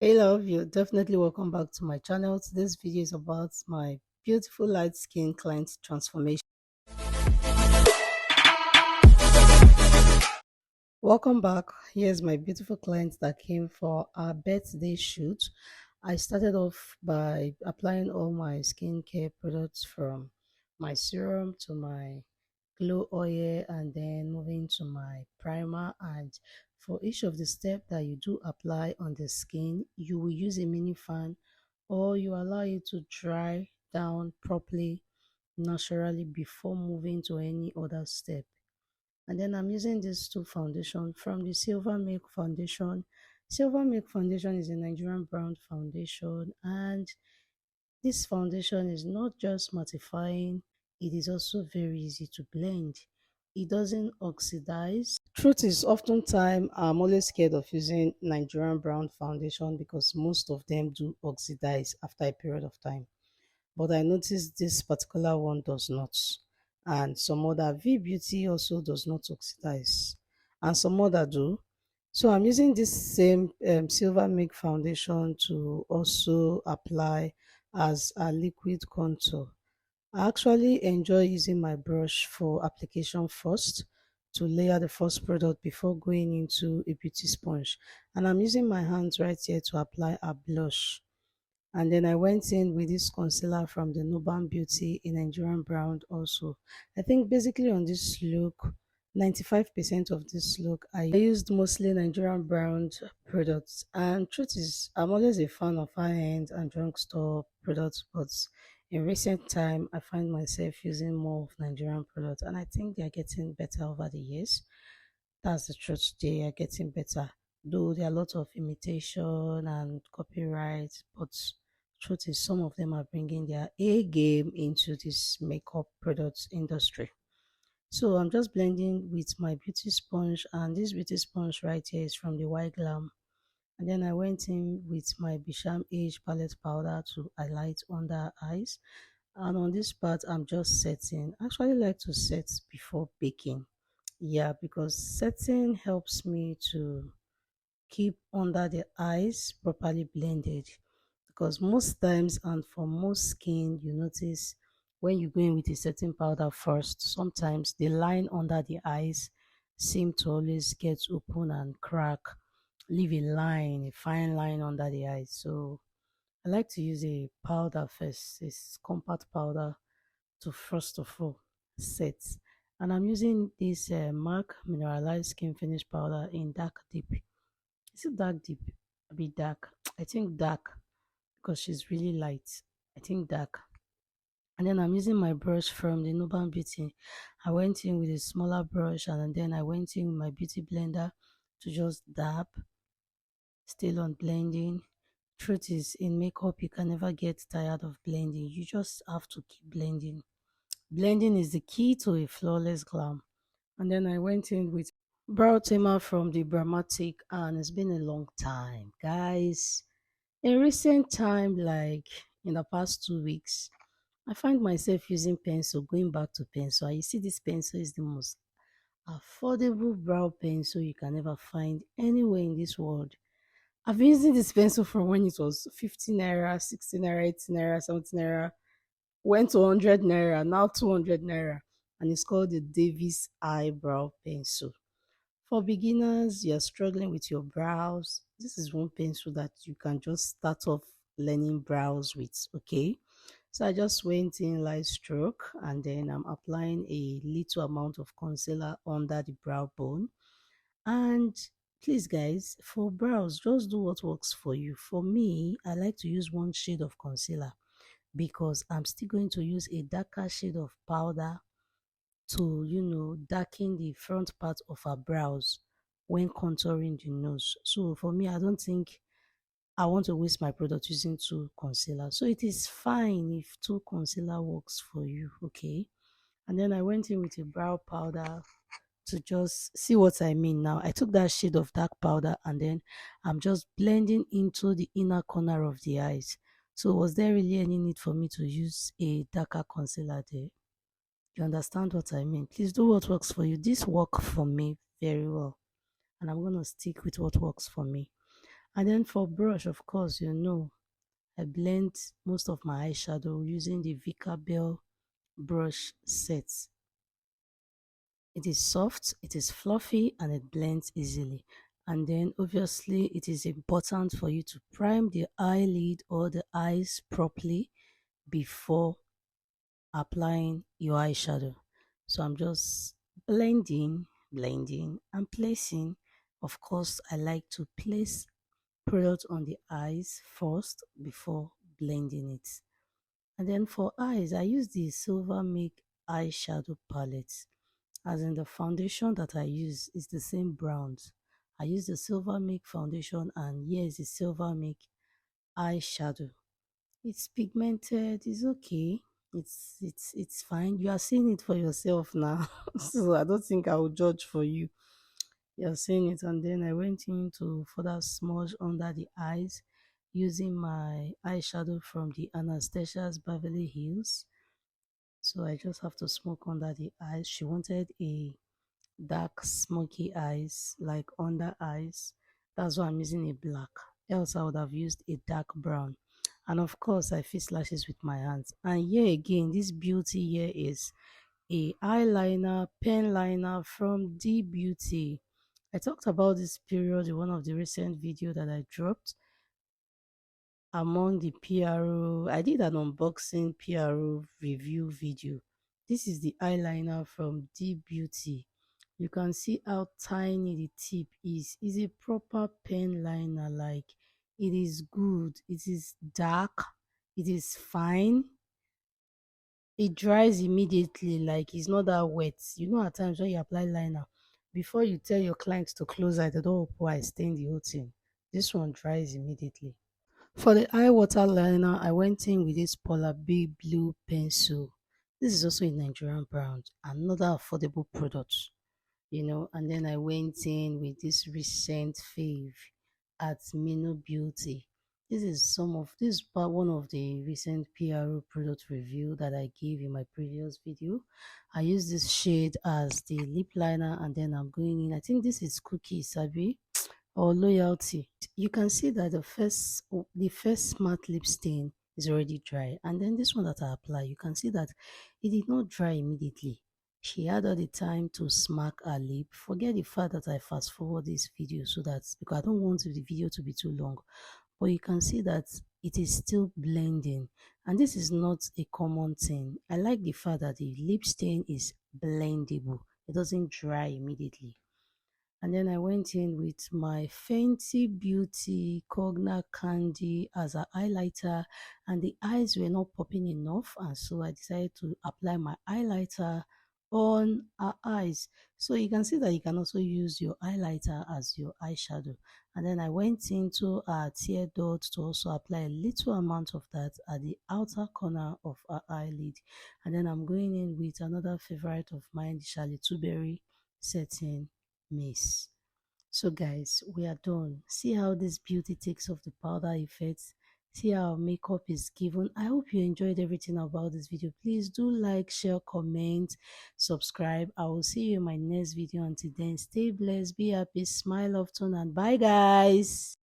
Hey love, you definitely welcome back to my channel. Today's video is about my beautiful light skin client transformation. Welcome back. Here's my beautiful client that came for our birthday shoot. I started off by applying all my skincare products from my serum to my glow oil and then moving to my primer. And for each of the steps that you do apply on the skin, you will use a mini fan or you allow it to dry down properly naturally before moving to any other step. And then I'm using these two foundation from the Silver Milk Foundation. Silver Milk Foundation is a Nigerian brand foundation, and this foundation is not just mattifying, it is also very easy to blend. It doesn't oxidize. Truth is, oftentimes I'm always scared of using Nigerian brand foundation because most of them do oxidize after a period of time. But I noticed this particular one does not. And some other V Beauty also does not oxidize. And some other do. So I'm using this same Silver Milk foundation to also apply as a liquid contour. I actually enjoy using my brush for application first to layer the first product before going into a beauty sponge. And I'm using my hands right here to apply a blush. And then I went in with this concealer from the Nuban Beauty in Nigerian brown also. I think basically on this look, 95% of this look, I used mostly Nigerian brown products. And truth is, I'm always a fan of high-end and drugstore products, but in recent time, I find myself using more of Nigerian products. And I think they're getting better over the years. That's the truth. They are getting better. Though there are a lot of imitation and copyright, but truth is some of them are bringing their A game into this makeup products industry. So I'm just blending with my beauty sponge, and this beauty sponge right here is from the White Glam. And then I went in with my Bisham Age palette powder to highlight under eyes. And on this part, I'm just setting. I actually like to set before baking. Yeah, because setting helps me to keep under the eyes properly blended, because most times and for most skin you notice when you go in with a setting powder first, sometimes the line under the eyes seem to always get open and crack, leave a line, a fine line under the eyes. So I like to use a powder first, this compact powder, to first of all set. And I'm using this MAC mineralized skin finish powder in dark deep. Is it dark deep? A bit dark. I think dark because she's really light. I think dark. And then I'm using my brush from the Nuban Beauty. I went in with a smaller brush and then I went in with my beauty blender to just dab, still on blending. Truth is, in makeup, you can never get tired of blending. You just have to keep blending. Blending is the key to a flawless glam. And then I went in with brow tamer from the Brahmatic, and it's been a long time, guys. In recent time, like in the past 2 weeks, I find myself using pencil, going back to pencil. And you see, this pencil is the most affordable brow pencil you can ever find anywhere in this world. I've been using this pencil from when it was 15 naira, 16 naira, 18 naira, 17 naira, went to 100 naira, now 200 naira, and it's called the Davis Eyebrow Pencil. For beginners, you're struggling with your brows, this is one pencil that you can just start off learning brows with, okay? So I just went in light stroke and then I'm applying a little amount of concealer under the brow bone. And please guys, for brows, just do what works for you. For me, I like to use one shade of concealer because I'm still going to use a darker shade of powder to, darken the front part of our brows when contouring the nose. So for me, I don't think I want to waste my product using two concealer. So it is fine if two concealer works for you, okay? And then I went in with a brow powder to just see what I mean now. I took that shade of dark powder and then I'm just blending into the inner corner of the eyes. So was there really any need for me to use a darker concealer there? You understand what I mean? Please do what works for you. This worked for me very well, and I'm going to stick with what works for me. And then for brush, of course, I blend most of my eyeshadow using the Vika Bell brush set. It is soft, it is fluffy, and it blends easily. And then obviously it is important for you to prime the eyelid or the eyes properly before applying your eyeshadow. So I'm just blending, and placing. Of course, I like to place product on the eyes first before blending it. And then for eyes, I use the Silver Make eyeshadow palette. As in the foundation that I use is the same browns. I use the Silver Make foundation, and here is the Silver Make eyeshadow. It's pigmented, it's okay. It's fine. You are seeing it for yourself now. So I don't think I will judge for you. You're seeing it, and then I went in to further smudge under the eyes using my eyeshadow from the Anastasia's Beverly Hills. So I just have to smoke under the eyes. She wanted a dark smoky eyes, like under eyes. That's why I'm using a black. Else I would have used a dark brown. And of course I fix lashes with my hands. And here again, this beauty here is a eyeliner, pen liner from D Beauty. I talked about this period in one of the recent video that I dropped among the PRO. I did an unboxing PRO review video. This is the eyeliner from D Beauty. You can see how tiny the tip is. It's a proper pen liner. Like, it is good. It is dark. It is fine. It dries immediately. Like, it's not that wet. At times when you apply liner, before you tell your clients to close eye, they don't hope why stain the whole thing. This one dries immediately. For the eye water liner, I went in with this Polar B blue pencil. This is also a Nigerian brand, another affordable product, and then I went in with this recent fave at Mino Beauty. This is one of the recent PRO product review that I gave in my previous video. I use this shade as the lip liner, and then I'm going in. I think this is Cookie Sabi or Loyalty. You can see that the first smart lip stain is already dry, and then this one that I apply, you can see that it did not dry immediately. She had all the time to smack her lip. Forget the fact that I fast forward this video so that, because I don't want the video to be too long, but you can see that it is still blending, and this is not a common thing. I like the fact that the lip stain is blendable. It doesn't dry immediately. And then I went in with my Fenty Beauty Cogna Candy as an highlighter, and the eyes were not popping enough, and so I decided to apply my highlighter on her eyes. So you can see that you can also use your highlighter as your eyeshadow. And then I went into a tear dot to also apply a little amount of that at the outer corner of her eyelid. And then I'm going in with another favorite of mine, the Charlie Tilbury setting miss. So guys, we are done. See how this beauty takes off the powder effects. See how makeup is given. I hope you enjoyed everything about this video. Please do like, share, comment, subscribe. I will see you in my next video. Until then, stay blessed, be happy, smile often, and bye guys.